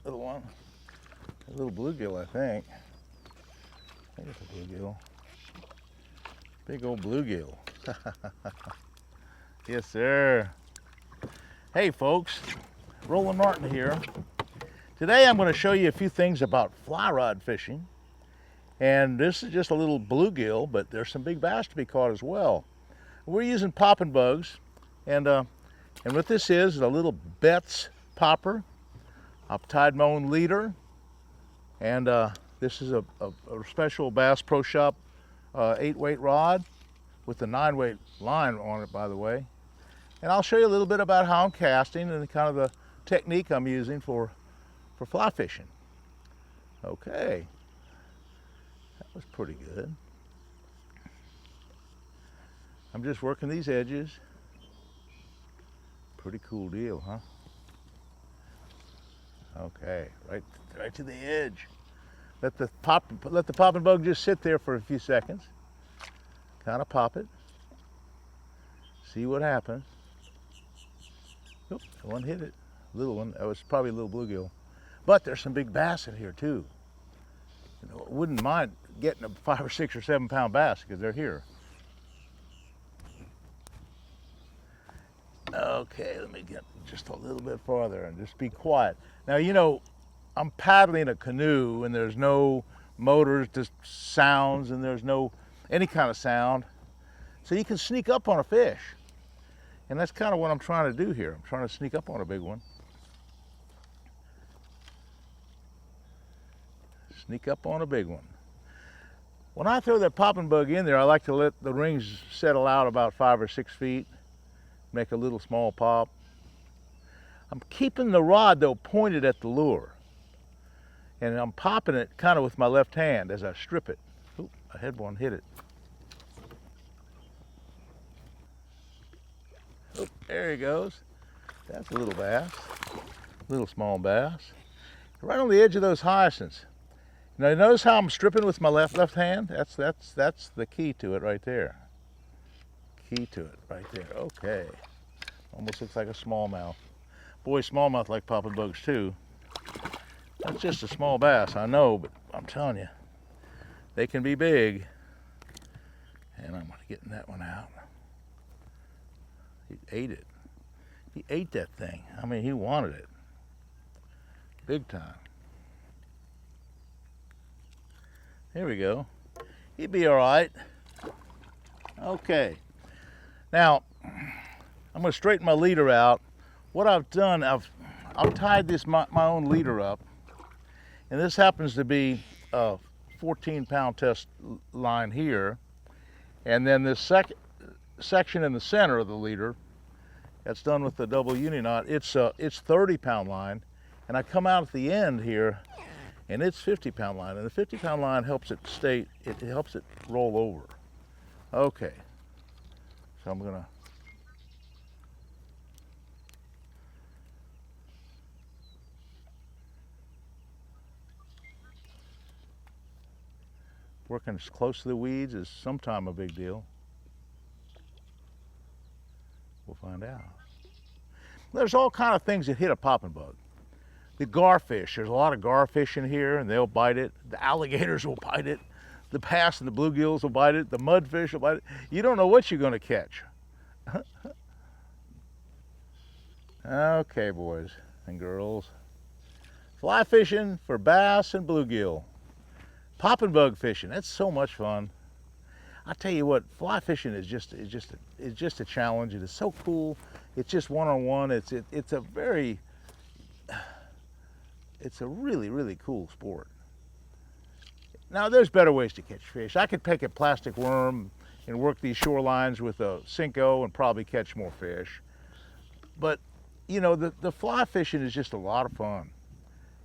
little one. A little bluegill, I think. I think it's a bluegill. Big old bluegill. Yes, sir. Hey, folks. Roland Martin here. Today I'm going to show you a few things about fly rod fishing. And this is just a little bluegill, but there's some big bass to be caught as well. We're using popping bugs, and what this is a little B.A.S. popper. I've tied my own leader, and this is a special Bass Pro Shop 8-weight rod with a 9-weight line on it, by the way. And I'll show you a little bit about how I'm casting and kind of the technique I'm using for fly fishing. Okay, that was pretty good. I'm just working these edges. Pretty cool deal, huh? Okay, right to the edge. Let the popping bug just sit there for a few seconds. Kind of pop it. See what happens. Oops, one hit it. Little one. That was probably a little bluegill. But there's some big bass in here too. You know, I wouldn't mind getting a 5 or 6 or 7 pound bass because they're here. Okay, let me get just a little bit farther and just be quiet. Now, you know, I'm paddling a canoe and there's no motors, just sounds, and there's no any kind of sound. So you can sneak up on a fish. And that's kind of what I'm trying to do here. I'm trying to sneak up on a big one. Sneak up on a big one. When I throw that popping bug in there, I like to let the rings settle out about 5 or 6 feet. Make a little small pop. I'm keeping the rod though pointed at the lure. And I'm popping it kind of with my left hand as I strip it. Oop, I had one hit it. Oop, there he goes. That's a little bass. Little small bass. Right on the edge of those hyacinths. Now notice how I'm stripping with my left hand? That's the key to it right there. Key to it right there. Okay. Almost looks like a smallmouth. Boy, smallmouth like popping bugs too. That's just a small bass, I know, but I'm telling you, they can be big. And I'm getting that one out. He ate it. He ate that thing. I mean, he wanted it. Big time. There we go. He'd be all right. Okay. Now, I'm going to straighten my leader out. What I've done, I've tied this my own leader up, and this happens to be a 14-pound test line here, and then this section in the center of the leader, that's done with the double uni knot. It's 30-pound line, and I come out at the end here, and it's 50-pound line, and the 50-pound line helps it stay. It helps it roll over. Okay. So I'm gonna working as close to the weeds is sometime a big deal. We'll find out. There's all kind of things that hit a popping bug. The garfish, there's a lot of garfish in here and they'll bite it. The alligators will bite it. The bass and the bluegills will bite it. The mudfish will bite it. You don't know what you're going to catch. Okay, boys and girls. Fly fishing for bass and bluegill. Popping bug fishing, that's so much fun. I tell you what, fly fishing is just a challenge. It is so cool. It's just one-on-one. It's a really, really cool sport. Now, there's better ways to catch fish. I could take a plastic worm and work these shorelines with a Cinco and probably catch more fish. But, you know, the fly fishing is just a lot of fun.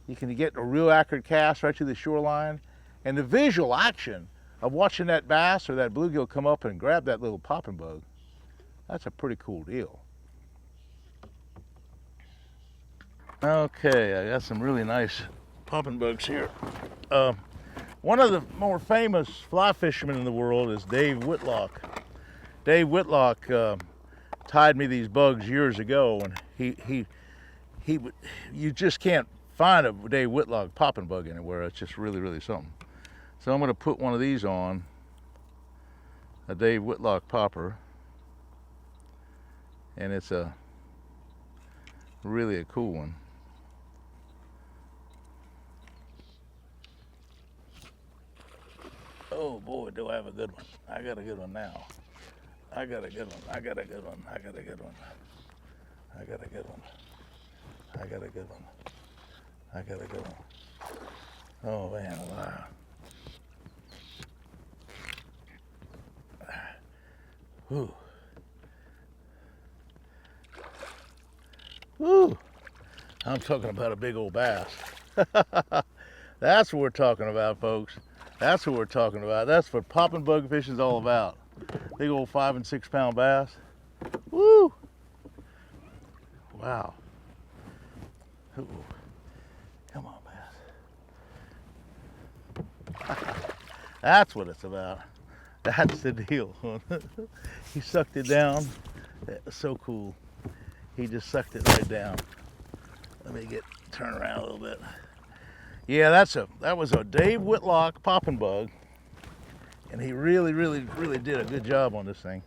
You can get a real accurate cast right to the shoreline, and the visual action of watching that bass or that bluegill come up and grab that little popping bug, that's a pretty cool deal. Okay, I got some really nice popping bugs here. One of the more famous fly fishermen in the world is Dave Whitlock. Dave Whitlock tied me these bugs years ago, and you just can't find a Dave Whitlock popping bug anywhere. It's just really, really something. So I'm going to put one of these on, a Dave Whitlock popper, and it's really a cool one. Oh boy, do I have a good one. I got a good one now. I got a good one. I got a good one. I got a good one. I got a good one. I got a good one. I got a good one. Oh man, wow. Whew. Whew. I'm talking about a big old bass. That's what we're talking about, folks. That's what we're talking about. That's what popping bug fishing is all about. Big old 5 and 6 pound bass. Woo! Wow. Ooh. Come on, bass. That's what it's about. That's the deal. He sucked it down. That was so cool. He just sucked it right down. Let me turn around a little bit. Yeah, that was a Dave Whitlock popping bug, and he really did a good job on this thing.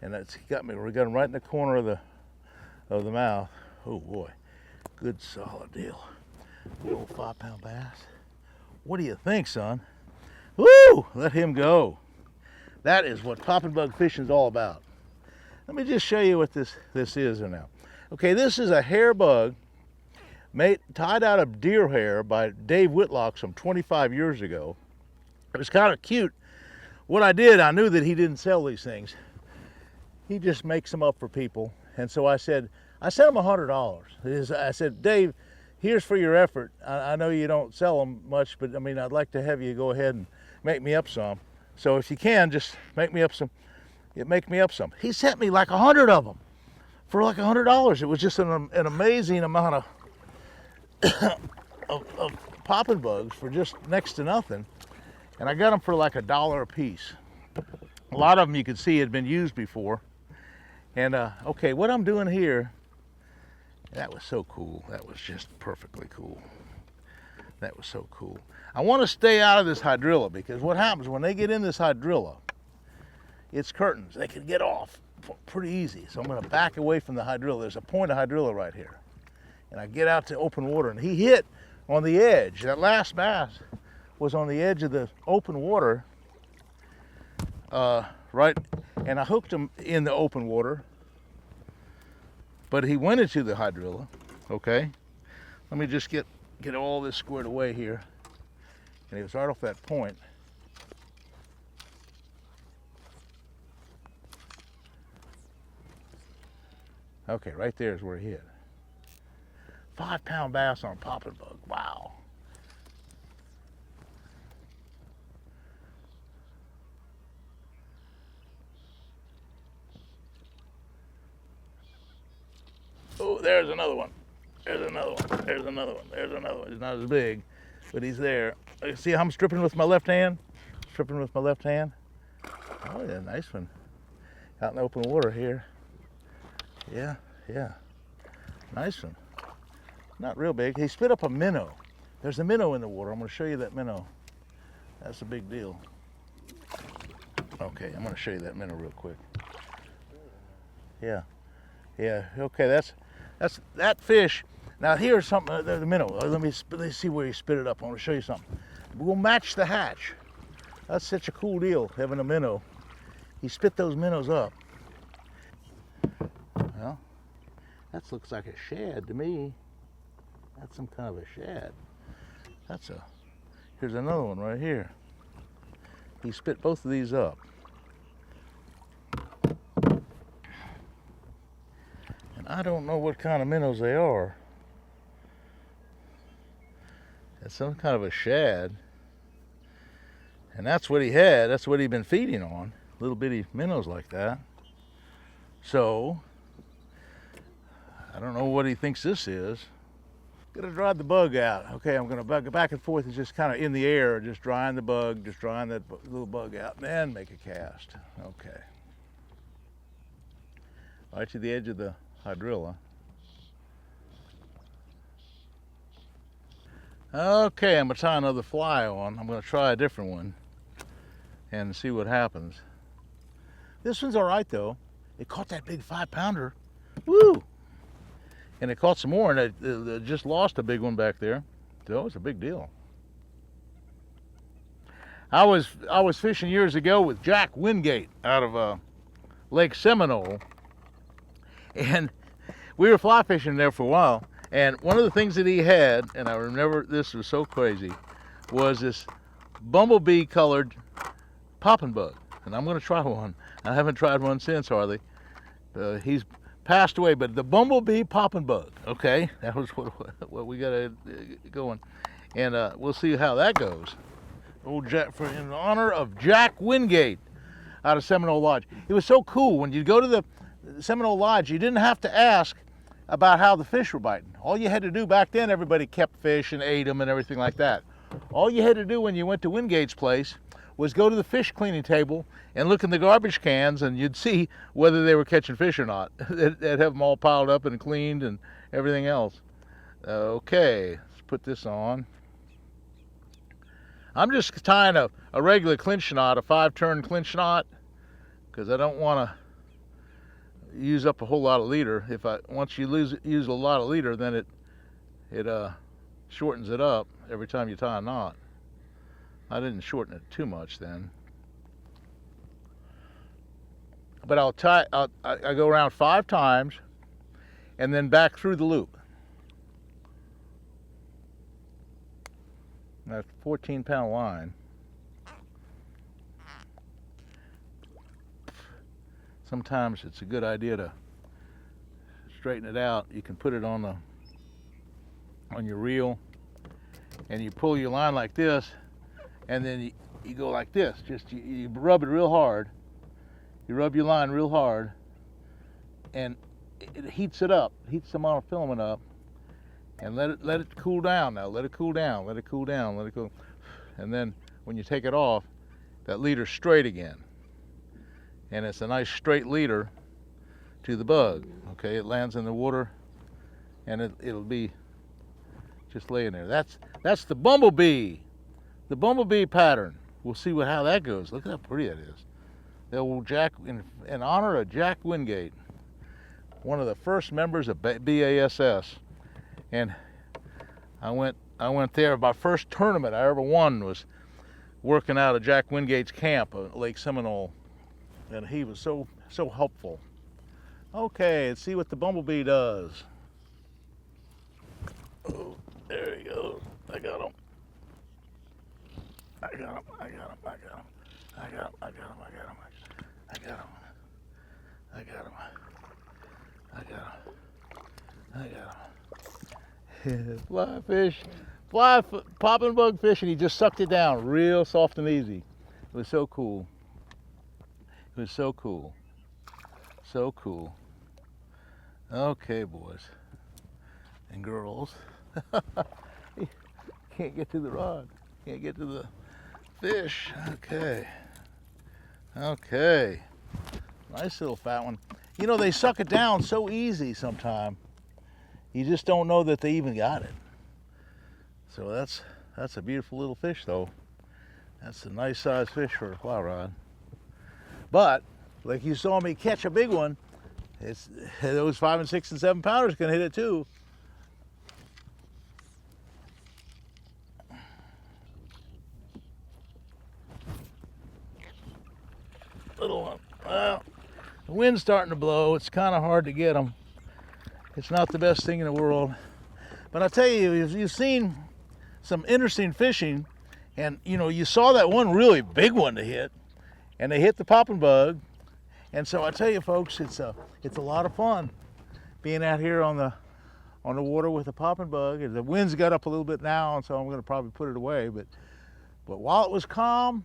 And we got him right in the corner of the mouth. Oh boy, good solid deal. Good old 5 pound bass. What do you think, son? Woo! Let him go. That is what popping bug fishing is all about. Let me just show you what this is now. Okay, this is a hair bug tied out of deer hair by Dave Whitlock some 25 years ago. It was kind of cute. What I did, I knew that he didn't sell these things. He just makes them up for people. And so I sent him $100. I said, Dave, here's for your effort. I know you don't sell them much, but I mean, I'd like to have you go ahead and make me up some. So if you can, just make me up some. He sent me like 100 of them for like $100. It was just an amazing amount of popping bugs for just next to nothing. And I got them for like $1 a piece. A lot of them you could see had been used before. And okay, what I'm doing here, that was so cool. That was just perfectly cool. That was so cool. I want to stay out of this hydrilla, because what happens when they get in this hydrilla, it's curtains. They can get off pretty easy. So I'm going to back away from the hydrilla. There's a point of hydrilla right here. And I get out to open water, and he hit on the edge. That last bass was on the edge of the open water, right, and I hooked him in the open water, but he went into the hydrilla. Okay, let me just get all this squared away here, and he was right off that point. Okay, right there is where he hit. 5 pound bass on a popping bug. Wow. Oh, there's another one. There's another one. There's another one. There's another one. He's not as big, but he's there. See how I'm stripping with my left hand? Stripping with my left hand. Oh yeah, nice one. Out in the open water here. Yeah, yeah. Nice one. Not real big. He spit up a minnow. There's a minnow in the water. I'm going to show you that minnow. That's a big deal. Okay, I'm going to show you that minnow real quick. Yeah, yeah. Okay, that's that fish. Now here's something. The minnow. Let me see where he spit it up. I want to show you something. We'll match the hatch. That's such a cool deal, having a minnow. He spit those minnows up. Well, that looks like a shad to me. That's some kind of a shad. Here's another one right here. He spit both of these up. And I don't know what kind of minnows they are. It's some kind of a shad. And that's what he had. That's what he'd been feeding on. Little bitty minnows like that. So, I don't know what he thinks this is. Gonna dry the bug out. Okay, I'm gonna back and forth. It's just kind of in the air, just drying the bug, just drying that little bug out, and then make a cast. Okay. Right to the edge of the hydrilla. Okay, I'm gonna tie another fly on. I'm gonna try a different one and see what happens. This one's all right though. It caught that big 5-pounder. Woo! And it caught some more, and it just lost a big one back there. So it's a big deal. I was fishing years ago with Jack Wingate out of Lake Seminole, and we were fly fishing there for a while. And one of the things that he had, and I remember this was so crazy, was this bumblebee colored popping bug. And I'm going to try one. I haven't tried one since hardly. He's passed away, but the bumblebee popping bug. Okay, that was what we got going. And we'll see how that goes. Old Jack, in honor of Jack Wingate out of Seminole Lodge. It was so cool. When you go to the Seminole Lodge, you didn't have to ask about how the fish were biting. All you had to do back then, everybody kept fish and ate them and everything like that. All you had to do when you went to Wingate's place was go to the fish cleaning table and look in the garbage cans, and you'd see whether they were catching fish or not. They'd have them all piled up and cleaned and everything else. Okay, let's put this on. I'm just tying a regular clinch knot, a 5-turn clinch knot, because I don't want to use up a whole lot of leader. Once you use a lot of leader, then it shortens it up every time you tie a knot. I didn't shorten it too much then, but I go around 5 times and then back through the loop. That's a 14-pound line. Sometimes it's a good idea to straighten it out. You can put it on your reel, and you pull your line like this, and then you go like this. Just you rub it real hard. You rub your line real hard, and it heats it up, heats the monofilament up, and let it cool down. Now let it cool down, let it cool down, let it cool. And then when you take it off, that leader's straight again. And it's a nice straight leader to the bug. Okay, it lands in the water, and it'll be just laying there. That's the bumblebee pattern. We'll see how that goes. Look how pretty that is. The old Jack, in honor of Jack Wingate, one of the first members of B.A.S.S. And I went there. My first tournament I ever won was working out of Jack Wingate's camp at Lake Seminole, and he was so helpful. Okay, let's see what the bumblebee does. Oh, there he goes. I got him. I got him. I got him. I got him. I got him. I got him. I got him. I got him. I got him. I got him. I got him. Fly fish, popping bug fish, and he just sucked it down real soft and easy. It was so cool. It was so cool. So cool. Okay, boys and girls. Can't get to the rod. Can't get to the fish. Okay. Okay. Nice little fat one. You know, they suck it down so easy sometimes. You just don't know that they even got it. So that's a beautiful little fish, though. That's a nice sized fish for a fly rod. But like you saw me catch a big one, those 5 and 6 and 7 pounders can hit it too. Little one. Well, the wind's starting to blow. It's kind of hard to get them. It's not the best thing in the world. But I tell you, you've seen some interesting fishing, and you know, you saw that one really big one to hit, and they hit the popping bug. And so I tell you folks, it's a lot of fun being out here on the water with a popping bug. The wind's got up a little bit now, and so I'm going to probably put it away, but while it was calm,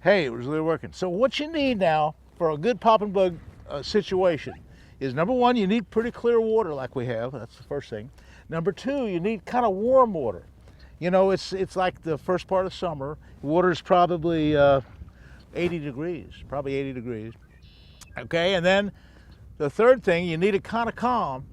hey, it was really working. So what you need now for a good popping bug situation is, number one, you need pretty clear water like we have. That's the first thing. Number two, you need kind of warm water. You know, it's like the first part of summer. Water's probably 80 degrees, probably 80 degrees. Okay, and then the third thing, you need it kind of calm.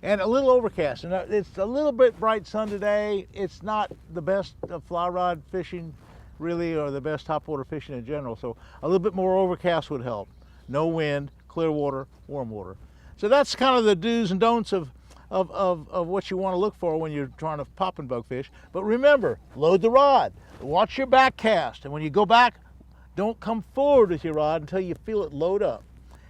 and a little overcast. And it's a little bit bright sun today. It's not the best of fly rod fishing, really, or the best topwater fishing in general. So a little bit more overcast would help. No wind, clear water, warm water. So that's kind of the do's and don'ts of what you want to look for when you're trying to pop and bug fish. But remember, load the rod, watch your back cast, and when you go back, don't come forward with your rod until you feel it load up.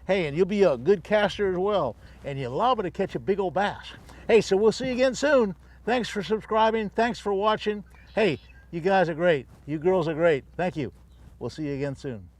Hey, and you'll be a good caster as well, and you're liable to catch a big old bass. Hey, so we'll see you again soon. Thanks for subscribing. Thanks for watching. Hey, you guys are great. You girls are great. Thank you. We'll see you again soon.